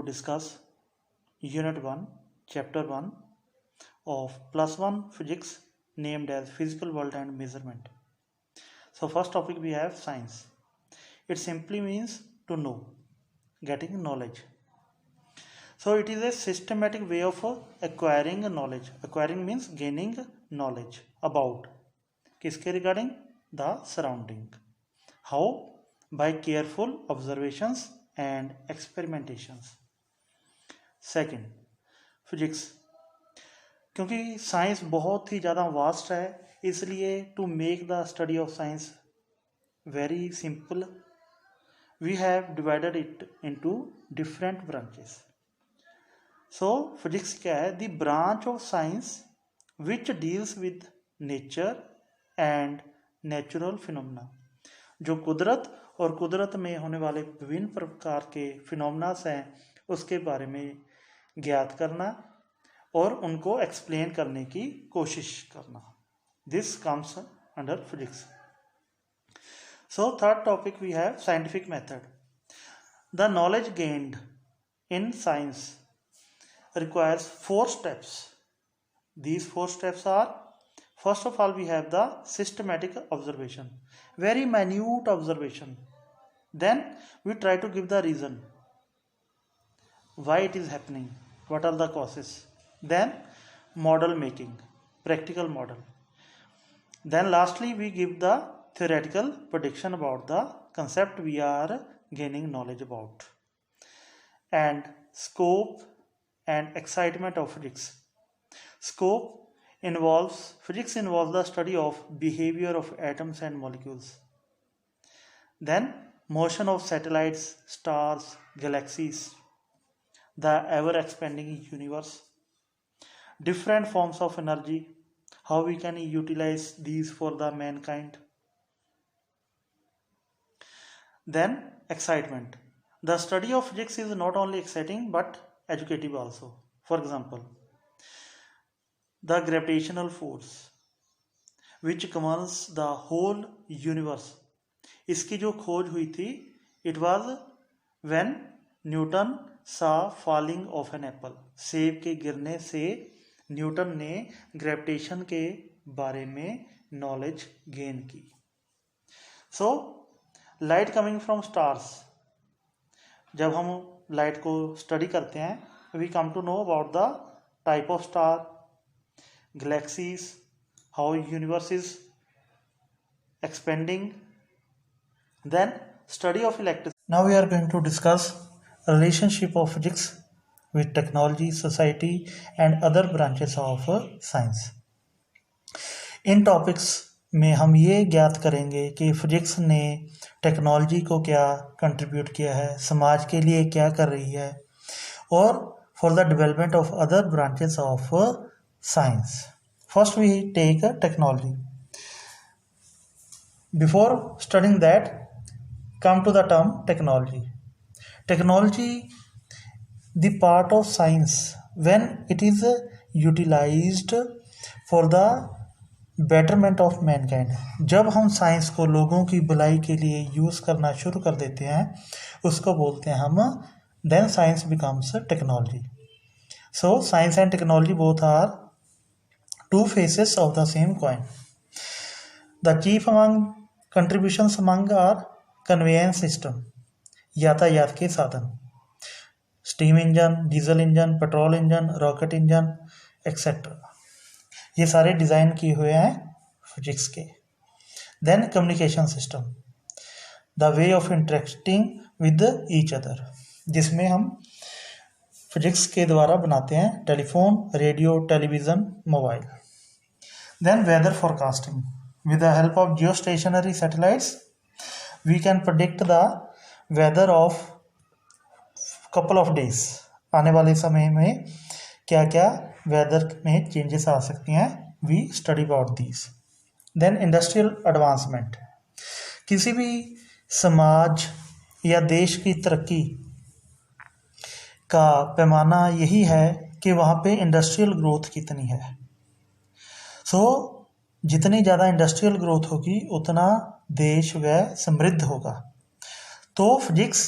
discuss Unit 1, Chapter 1 of Plus 1 Physics named as Physical World and Measurement. So first topic we have science. It simply means to know, getting knowledge. So it is a systematic way of acquiring knowledge. Acquiring means gaining knowledge about. किसके regarding? The surrounding. How? By careful observations and experimentations. Second, physics. क्योंकि science बहुत ही ज़्यादा vast है, इसलिए to make the study of science very simple we have divided it into different branches. So physics क्या है? The branch of science which deals with nature and natural phenomena. जो कुदरत और कुदरत में होने वाले विभिन्न प्रकार के फिनोमेनास हैं उसके बारे में ज्ञात करना और उनको एक्सप्लेन करने की कोशिश करना. This comes under physics. So third topic we have scientific method. The knowledge gained in science requires 4 steps. These 4 steps are, first of all we have the systematic observation, very minute observation. Then we try to give the reason why it is happening, what are the causes. Then model making, practical model. Then lastly we give the theoretical prediction about the concept we are gaining knowledge about. And scope and excitement of physics. Physics involves the study of behavior of atoms and molecules. Then motion of satellites, stars, galaxies, the ever expanding universe, different forms of energy, how we can utilize these for the mankind. Then excitement. The study of physics is not only exciting but educative also. For example, the gravitational force which governs the whole universe. इसकी जो खोज हुई थी, it was when Newton saw falling of an apple. सेब के गिरने से Newton ने ग्रेविटेशन के बारे में नॉलेज गेन की. So light coming from stars. जब हम लाइट को स्टडी करते हैं we come to know about the type of star, galaxies, how universe is expanding. Then study of electricity. Now we are going to discuss relationship of physics with technology, society and other branches of science. इन topics में हम ये ज्ञात करेंगे कि physics ने technology को क्या कंट्रीब्यूट किया है, समाज के लिए क्या कर रही है, और for the development of other branches of science. First we take technology. Before studying that come to the term technology. Technology, the part of science when it is utilized for the betterment of mankind. जब हम science को लोगों की भलाई के लिए use करना शुरू कर देते हैं उसको बोलते हैं हम then science becomes technology. So science and technology both are two faces of the same coin. The chief among contributions among are conveyance system, यातायात के साधन, steam engine, diesel engine, petrol engine, rocket engine etcetera. ये सारे design किए हुए हैं physics के. Then communication system, the way of interacting with each other, जिसमें हम फिजिक्स के द्वारा बनाते हैं telephone, radio, television, mobile. Then weather forecasting, with the help of geostationary satellites we can predict the weather of couple of days. आने वाले समय में क्या क्या वेदर में चेंजेस आ सकती हैं, we study about these. Then industrial advancement. किसी भी समाज या देश की तरक्की का पैमाना यही है कि वहाँ पे इंडस्ट्रियल ग्रोथ कितनी है. सो जितनी ज़्यादा इंडस्ट्रियल ग्रोथ होगी उतना देश वह समृद्ध होगा. तो फिजिक्स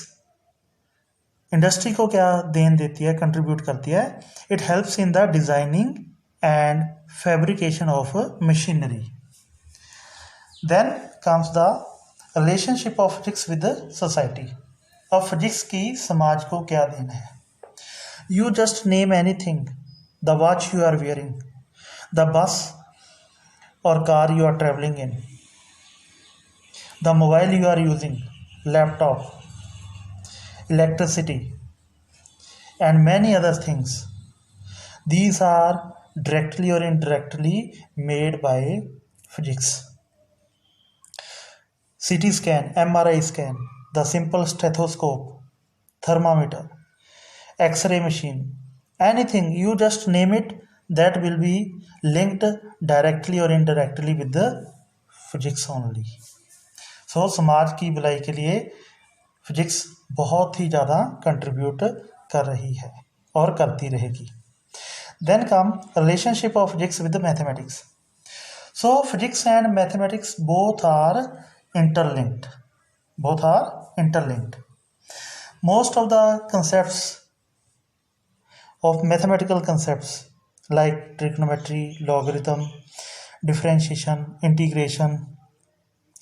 इंडस्ट्री को क्या देन देती है, कंट्रीब्यूट करती है? It helps in the designing and fabrication of machinery. Then comes the relationship of physics with society. अब फिजिक्स की समाज को क्या देन है? You just name anything, the watch you are wearing, the bus or car you are traveling in, the mobile you are using, laptop, electricity, and many other things. These are directly or indirectly made by physics. CT scan, MRI scan, the simple stethoscope, thermometer, X-ray machine, anything, you just name it, that will be linked directly or indirectly with the physics only. So समाज की भलाई के लिए physics बहुत ही ज़्यादा contribute कर रही है और करती रहेगी. Then come relationship of physics with the mathematics. So physics and mathematics both are interlinked. Both are interlinked. Most of the concepts of mathematical concepts like trigonometry, logarithm, differentiation, integration,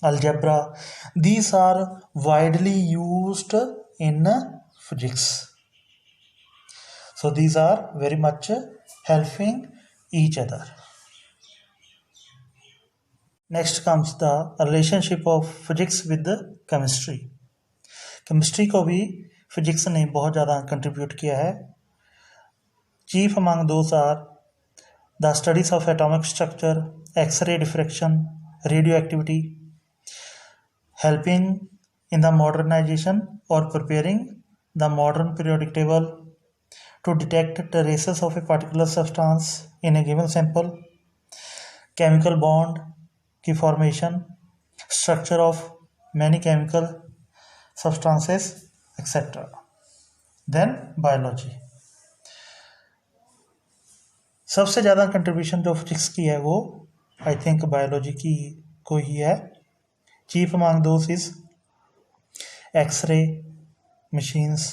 algebra, these are widely used in physics. So these are very much helping each other. Next comes the relationship of physics with the chemistry. Chemistry को भी physics ने बहुत ज़्यादा contribute किया है. Chief among those are the studies of atomic structure, X-ray diffraction, radioactivity, helping in the modernization or preparing the modern periodic table to detect traces of a particular substance in a given sample, chemical bond की formation, structure of many chemical substances, etc. Then biology. सबसे ज़्यादा contribution जो physics की है वो I think biology की को ही है. Chief among those is X ray machines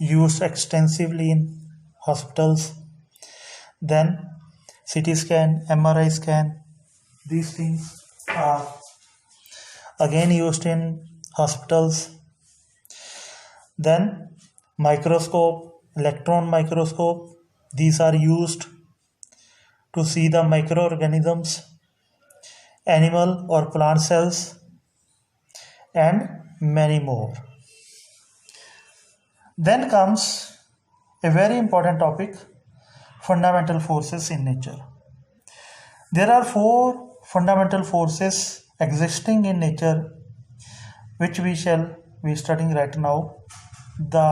used extensively in hospitals. Then CT scan, MRI scan, these things are again used in hospitals. Then microscope, electron microscope, these are used to see the microorganisms, animal or plant cells, and many more. Then comes a very important topic, fundamental forces in nature. There are 4 fundamental forces existing in nature which we shall be studying right now. The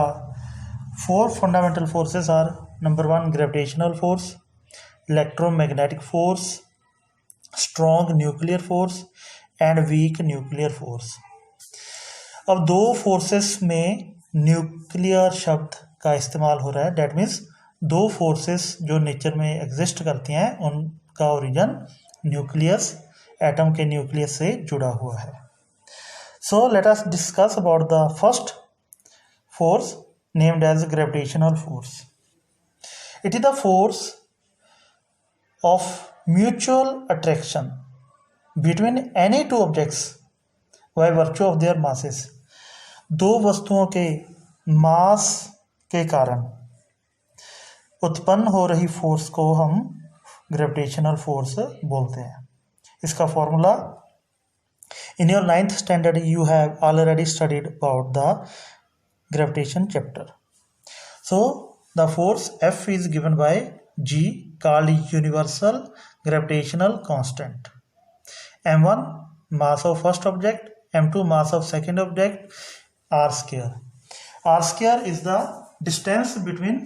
4 fundamental forces are: number 1, gravitational force, electromagnetic force, strong nuclear force and weak nuclear force. अब 2 forces में nuclear शब्द का इस्तेमाल हो रहा है. That means 2 forces जो nature में एग्जिस्ट करती हैं उनका ओरिजिन न्यूक्लियस, एटम के न्यूक्लियस से जुड़ा हुआ है. So let us discuss about the first force named as gravitational force. It is the force of mutual attraction between any 2 objects by virtue of their masses. 2 वस्तुओं के मास के कारण उत्पन्न हो रही फोर्स को हम ग्रेविटेशनल फोर्स बोलते हैं. इसका formula in your 9th standard you have already studied about the gravitation chapter. So the force F is given by G, called universal gravitational constant. M1 mass of first object, M2 mass of second object, R square. R square is the distance between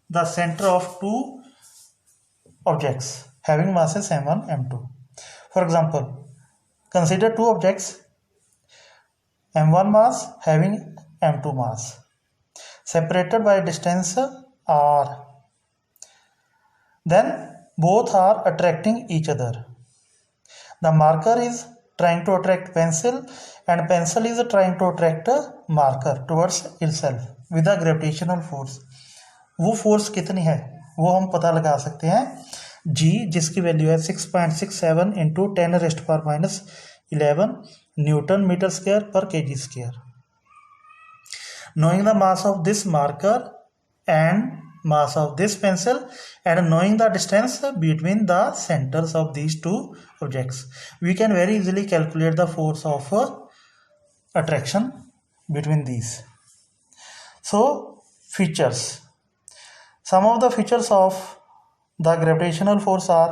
the center of 2 objects having masses M1, M2. For example, consider 2 objects, M1 mass having M2 mass, separated by distance R. Then both are attracting each other. The marker is trying to attract pencil and pencil is trying to attract marker towards itself. With the gravitational force, वो force कितनी है वो हम पता लगा सकते हैं, जी जिसकी वैल्यू है 6.67 इंटू 10⁻11 न्यूटन मीटर स्क्वायर पर KG square. Knowing the mass of this marker and mass of this pencil and knowing the distance between the centers of these two objects, we can very easily calculate the force of attraction between these. So features, some of the features of the gravitational force are,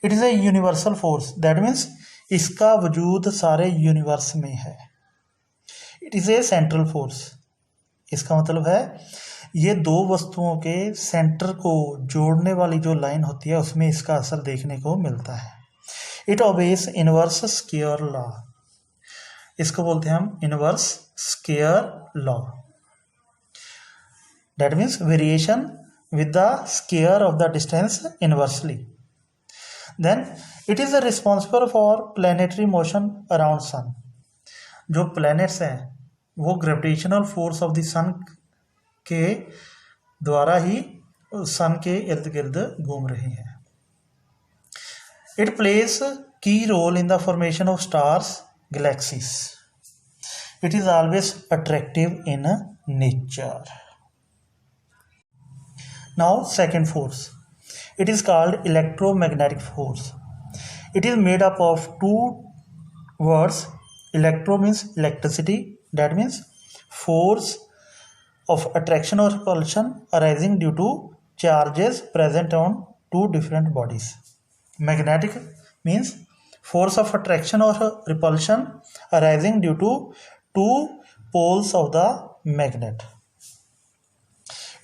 it is a universal force, that means इसका वजूद सारे universe में है. It is A central force, इसका मतलब है ये दो वस्तुओं के सेंटर को जोड़ने वाली जो लाइन होती है उसमें इसका असर देखने को मिलता है. It obeys inverse square law, इसको बोलते हैं हम inverse square law, that means variation with the square of the distance inversely. Then it is responsible for planetary motion around sun. जो planets हैं वो gravitational force of the sun के द्वारा ही sun के इर्द गिर्द घूम रहे हैं. It plays key role in the formation of stars, galaxies. It is always attractive in nature. Now second force, it is called electromagnetic force. It is made up of two words. Electro means electricity, that means force of attraction or repulsion arising due to charges present on two different bodies. Magnetic means force of attraction or repulsion arising due to two poles of the magnet.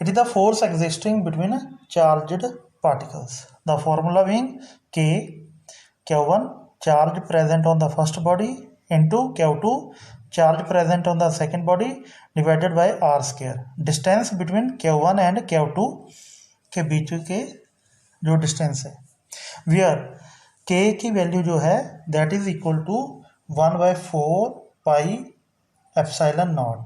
It is the force existing between charged particles. The formula being K, Q1 charge present on the first body into Q2 charge present on the second body divided by R square. Distance between Q1 and Q2 के बीच के जो distance है, where K की value जो है that is equal to 1/4 pi epsilon naught.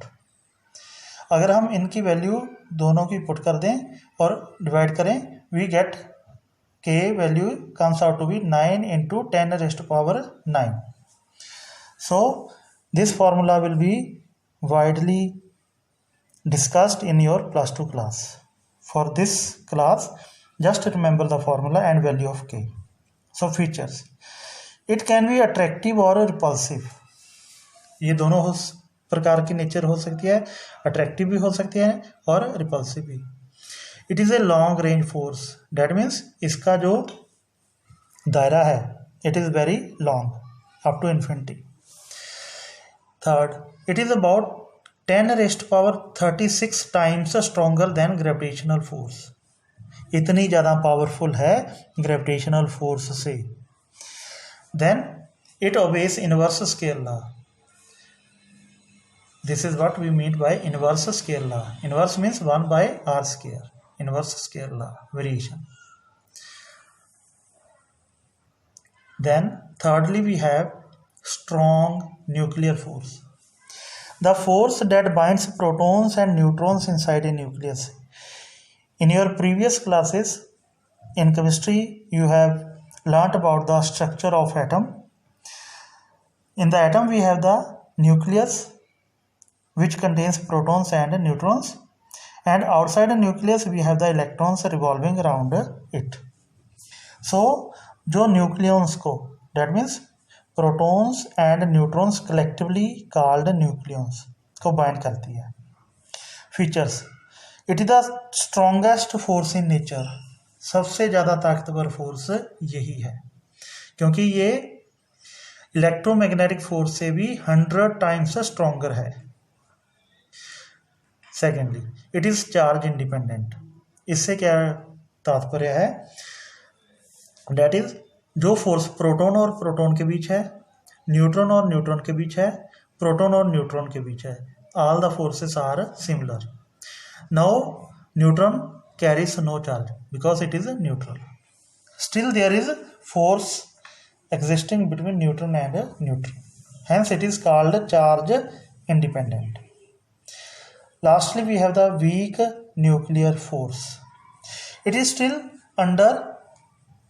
अगर हम इनकी वैल्यू दोनों की पुट कर दें और डिवाइड करें, we get k value comes out to be 9 into 10⁻9. So this formula will be widely discussed in your +2 class. For this class just remember the formula and value of k. So features, it can be attractive और repulsive, ये दोनों प्रकार की nature हो सकती है, attractive भी हो सकती है और रिपल्सिव भी. It is a long range force, that means इसका जो दायरा है it is very long up to infinity. Third, it is about 10⁻36 times stronger than gravitational force, इतनी ज़्यादा पावरफुल है ग्रेविटेशनल फोर्स से. Then it obeys inverse square law. This is what we mean by inverse square law. Inverse means 1/r square. Inverse square law, variation. Then thirdly we have strong nuclear force. The force that binds protons and neutrons inside a nucleus. In your previous classes in chemistry you have learnt about the structure of atom. In the atom we have the nucleus which contains protons and neutrons, and outside the nucleus we have the electrons revolving around it. So जो nucleons को, that means protons and neutrons collectively called nucleons को bind करती है. Features, it is the strongest force in nature, सबसे ज़्यादा ताकतवर force यही है क्योंकि ये इलेक्ट्रोमैग्नेटिक फोर्स से भी 100 टाइम्स स्ट्रॉन्गर है. Secondly, it is charge independent. इससे क्या तात्पर्य है, डेट इज जो फोर्स प्रोटॉन और प्रोटॉन के बीच है, न्यूट्रॉन और न्यूट्रॉन के बीच है, प्रोटॉन और न्यूट्रॉन के बीच है, all the forces are similar. Now neutron carries no charge because it is neutral. Still there is force existing between neutron and neutron, hence it is called charge independent. Lastly, we have the weak nuclear force. It is still under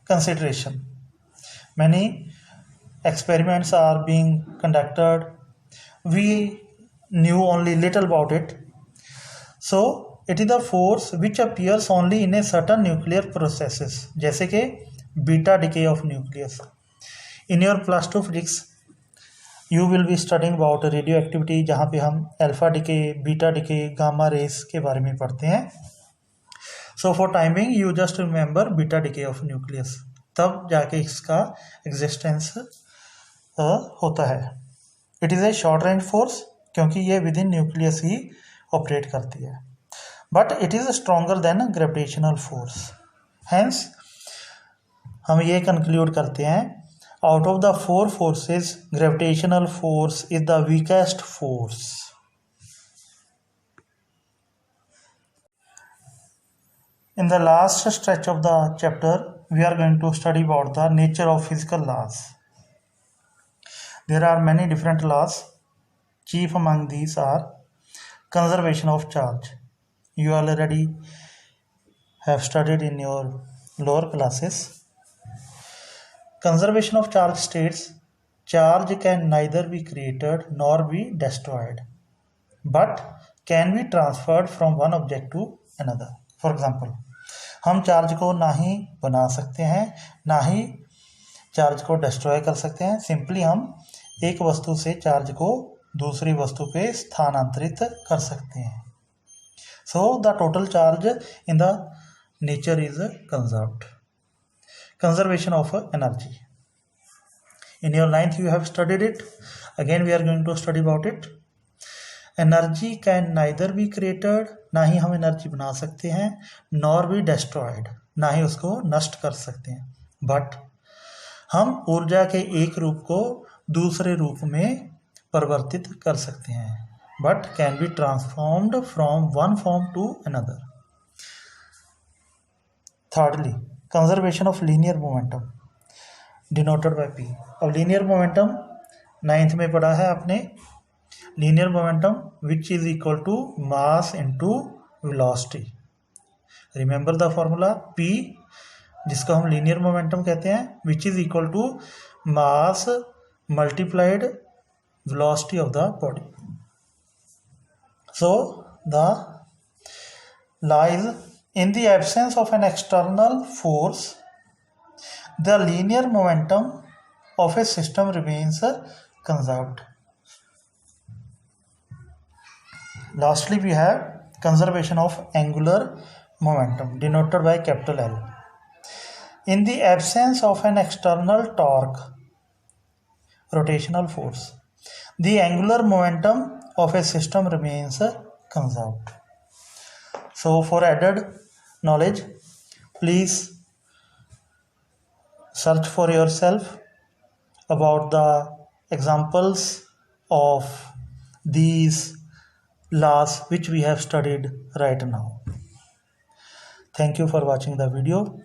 consideration. Many experiments are being conducted. We knew only little about it. So it is the force which appears only in a certain nuclear processes, जैसे कि beta decay of nucleus. In your plus 2 physics, you will be studying about radioactivity, जहाँ पे हम alpha decay, beta decay, gamma rays के बारे में पढ़ते हैं. So for time being, you just remember beta decay of nucleus. तब जाके इसका existence होता है. It is a short range force क्योंकि ये within nucleus ही operate करती है. But it is stronger than a gravitational force. Hence, हम ये conclude करते हैं, out of the 4 forces, gravitational force is the weakest force. In the last stretch of the chapter, we are going to study about the nature of physical laws. There are many different laws. Chief among these are conservation of charge. You already have studied in your lower classes. Conservation of charge states charge can neither be created nor be destroyed, but can be transferred from one object to another. For example, हम charge को ना ही बना सकते हैं ना ही charge को destroy कर सकते हैं. सिंपली हम एक वस्तु से चार्ज को दूसरी वस्तु पे स्थानांतरित कर सकते हैं. So the total charge in the nature is conserved. Conservation of energy. In your 9th you have studied it. Again we are going to study about it. Energy can neither be created, ना ही हम energy बना सकते हैं, nor be destroyed, ना ही उसको नष्ट कर सकते हैं. बट हम ऊर्जा के एक रूप को दूसरे रूप में परिवर्तित कर सकते हैं. But can be transformed from one form to another. Thirdly, conservation of linear momentum denoted by P. अब linear momentum 9th में पढ़ा है आपने. Linear momentum which is equal to mass into velocity. Remember the formula P, जिसको हम linear momentum कहते हैं, which is equal to mass multiplied velocity of the body. So the law is, in the absence of an external force, the linear momentum of a system remains conserved. Lastly, we have conservation of angular momentum denoted by capital L. In the absence of an external torque, rotational force, the angular momentum of a system remains conserved. So for added knowledge, please search for yourself about the examples of these laws which we have studied right now. Thank you for watching the video.